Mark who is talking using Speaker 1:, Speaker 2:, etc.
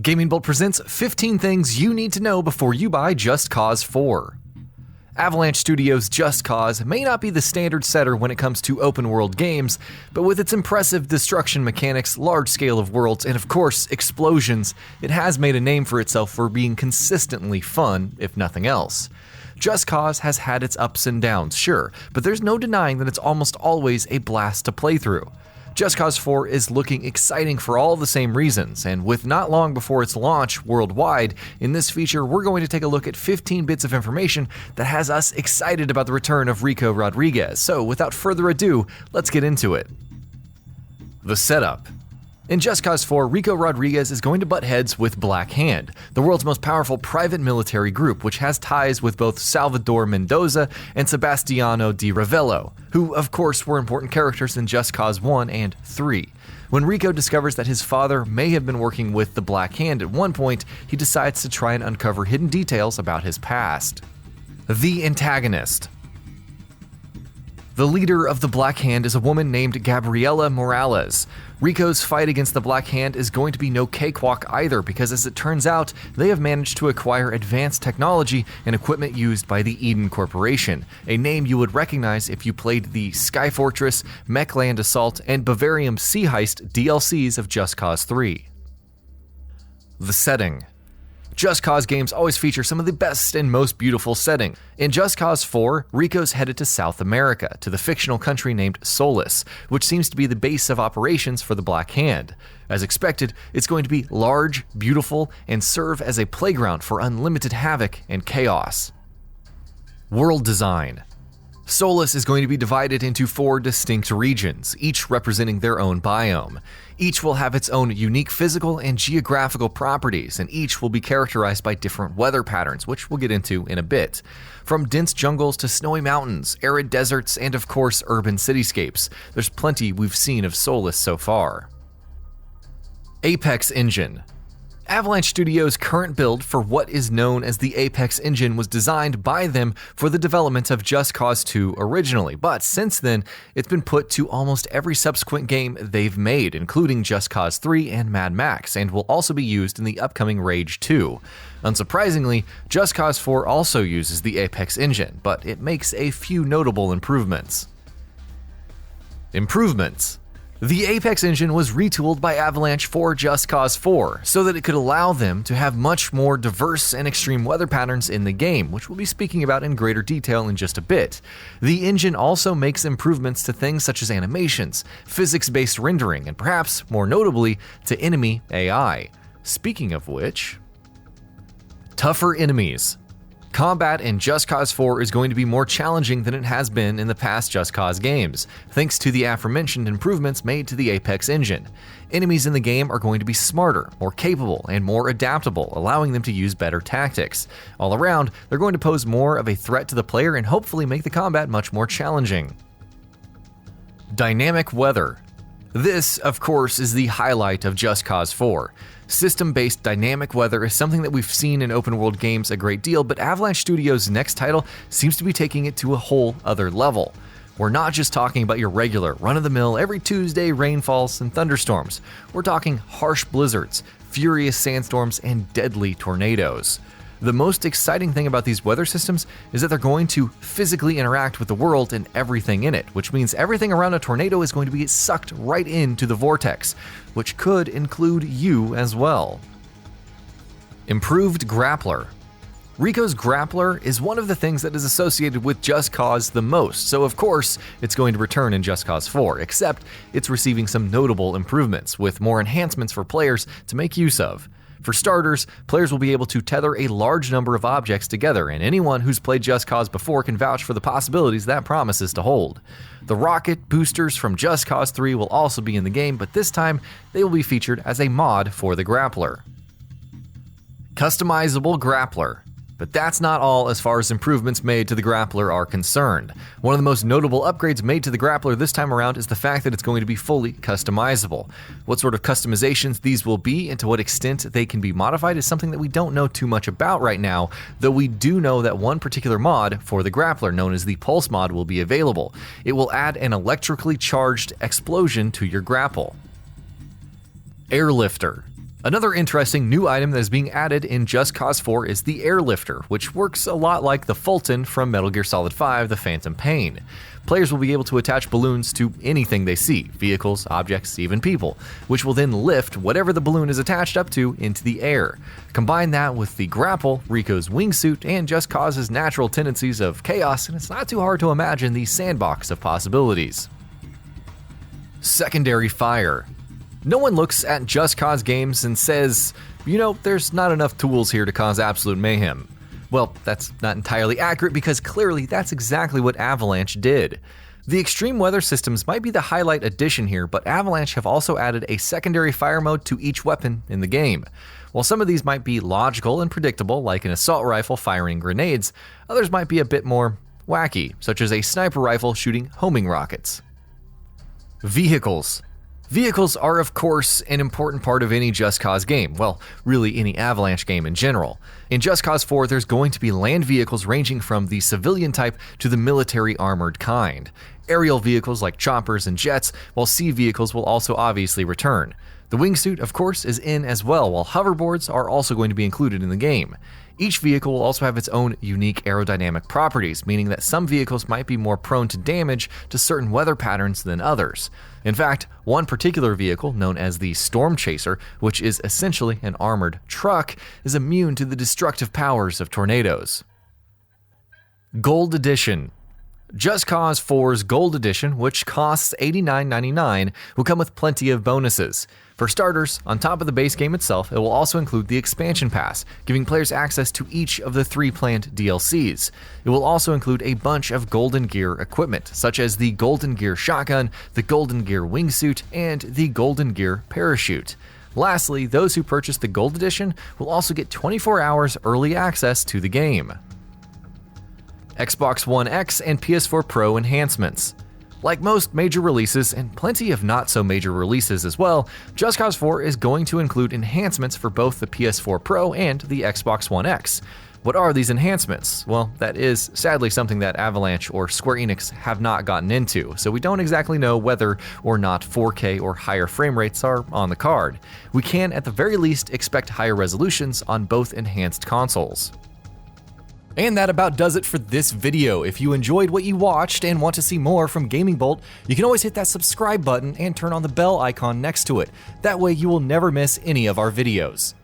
Speaker 1: GamingBolt presents 15 things you need to know before you buy Just Cause 4. Avalanche Studios Just Cause may not be the standard setter when it comes to open-world games, but with its impressive destruction mechanics, large scale of worlds, and of course, explosions, it has made a name for itself for being consistently fun, if nothing else. Just Cause has had its ups and downs, sure, but there's no denying that it's almost always a blast to play through. Just Cause 4 is looking exciting for all the same reasons, and with not long before its launch worldwide, in this feature we're going to take a look at 15 bits of information that has us excited about the return of Rico Rodriguez. So without further ado, let's get into it. The setup. In Just Cause 4, Rico Rodriguez is going to butt heads with Black Hand, the world's most powerful private military group, which has ties with both Salvador Mendoza and Sebastiano Di Ravello, who of course were important characters in Just Cause 1 and 3. When Rico discovers that his father may have been working with the Black Hand at one point, he decides to try and uncover hidden details about his past. The antagonist. The leader of the Black Hand is a woman named Gabriela Morales. Rico's fight against the Black Hand is going to be no cakewalk either, because as it turns out, they have managed to acquire advanced technology and equipment used by the Eden Corporation, a name you would recognize if you played the Sky Fortress, Mechland Assault, and Bavarium Sea Heist DLCs of Just Cause 3. The setting. Just Cause games always feature some of the best and most beautiful setting. In Just Cause 4, Rico's headed to South America, to the fictional country named Solis, which seems to be the base of operations for the Black Hand. As expected, it's going to be large, beautiful, and serve as a playground for unlimited havoc and chaos. World design. Solis is going to be divided into 4 distinct regions, each representing their own biome. Each will have its own unique physical and geographical properties, and each will be characterized by different weather patterns, which we'll get into in a bit. From dense jungles to snowy mountains, arid deserts, and of course urban cityscapes, there's plenty we've seen of Solis so far. Apex Engine. Avalanche Studios' current build for what is known as the Apex engine was designed by them for the development of Just Cause 2 originally, but since then, it's been put to almost every subsequent game they've made, including Just Cause 3 and Mad Max, and will also be used in the upcoming Rage 2. Unsurprisingly, Just Cause 4 also uses the Apex engine, but it makes a few notable improvements. The Apex engine was retooled by Avalanche for Just Cause 4 so that it could allow them to have much more diverse and extreme weather patterns in the game, which we'll be speaking about in greater detail in just a bit. The engine also makes improvements to things such as animations, physics-based rendering, and perhaps, more notably, to enemy AI. Speaking of which, tougher enemies. Combat in Just Cause 4 is going to be more challenging than it has been in the past Just Cause games, thanks to the aforementioned improvements made to the Apex engine. Enemies in the game are going to be smarter, more capable, and more adaptable, allowing them to use better tactics. All around, they're going to pose more of a threat to the player and hopefully make the combat much more challenging. Dynamic weather. This, of course, is the highlight of Just Cause 4. System-based dynamic weather is something that we've seen in open-world games a great deal, but Avalanche Studios' next title seems to be taking it to a whole other level. We're not just talking about your regular, run-of-the-mill, every Tuesday rainfalls and thunderstorms. We're talking harsh blizzards, furious sandstorms, and deadly tornadoes. The most exciting thing about these weather systems is that they're going to physically interact with the world and everything in it, which means everything around a tornado is going to be sucked right into the vortex, which could include you as well. Improved Grappler. Rico's Grappler is one of the things that is associated with Just Cause the most, so of course it's going to return in Just Cause 4, except it's receiving some notable improvements, with more enhancements for players to make use of. For starters, players will be able to tether a large number of objects together, and anyone who's played Just Cause before can vouch for the possibilities that promises to hold. The rocket boosters from Just Cause 3 will also be in the game, but this time they will be featured as a mod for the Grappler. Customizable Grappler. But that's not all as far as improvements made to the Grappler are concerned. One of the most notable upgrades made to the Grappler this time around is the fact that it's going to be fully customizable. What sort of customizations these will be and to what extent they can be modified is something that we don't know too much about right now, though we do know that one particular mod for the Grappler, known as the Pulse mod, will be available. It will add an electrically charged explosion to your grapple. AIRLIFTER. Another interesting new item that is being added in Just Cause 4 is the AIRLIFTER, which works a lot like the Fulton from Metal Gear Solid 5: The Phantom Pain. Players will be able to attach balloons to anything they see, vehicles, objects, even people, which will then lift whatever the balloon is attached up to into the air. Combine that with the grapple, Rico's wingsuit, and Just Cause's natural tendencies of chaos, and it's not too hard to imagine the sandbox of possibilities. Secondary fire. No one looks at Just Cause games and says, there's not enough tools here to cause absolute mayhem. Well, that's not entirely accurate because clearly that's exactly what Avalanche did. The extreme weather systems might be the highlight addition here, but Avalanche have also added a secondary fire mode to each weapon in the game. While some of these might be logical and predictable, like an assault rifle firing grenades, others might be a bit more wacky, such as a sniper rifle shooting homing rockets. Vehicles. Vehicles are, of course, an important part of any Just Cause game, well, really any Avalanche game in general. In Just Cause 4, there's going to be land vehicles ranging from the civilian type to the military armored kind. Aerial vehicles like choppers and jets, while sea vehicles will also obviously return. The wingsuit, of course, is in as well, while hoverboards are also going to be included in the game. Each vehicle will also have its own unique aerodynamic properties, meaning that some vehicles might be more prone to damage to certain weather patterns than others. In fact, one particular vehicle, known as the Storm Chaser, which is essentially an armored truck, is immune to the destructive powers of tornadoes. Gold Edition. Just Cause 4's Gold Edition, which costs $89.99, will come with plenty of bonuses. For starters, on top of the base game itself, it will also include the expansion pass, giving players access to each of the 3 planned DLCs. It will also include a bunch of Golden Gear equipment, such as the Golden Gear shotgun, the Golden Gear wingsuit, and the Golden Gear parachute. Lastly, those who purchase the Gold Edition will also get 24 hours early access to the game. Xbox One X and PS4 Pro enhancements. Like most major releases, and plenty of not-so-major releases as well, Just Cause 4 is going to include enhancements for both the PS4 Pro and the Xbox One X. What are these enhancements? Well, that is sadly something that Avalanche or Square Enix have not gotten into, so we don't exactly know whether or not 4K or higher frame rates are on the card. We can, at the very least, expect higher resolutions on both enhanced consoles. And that about does it for this video. If you enjoyed what you watched and want to see more from GamingBolt, you can always hit that subscribe button and turn on the bell icon next to it. That way you will never miss any of our videos.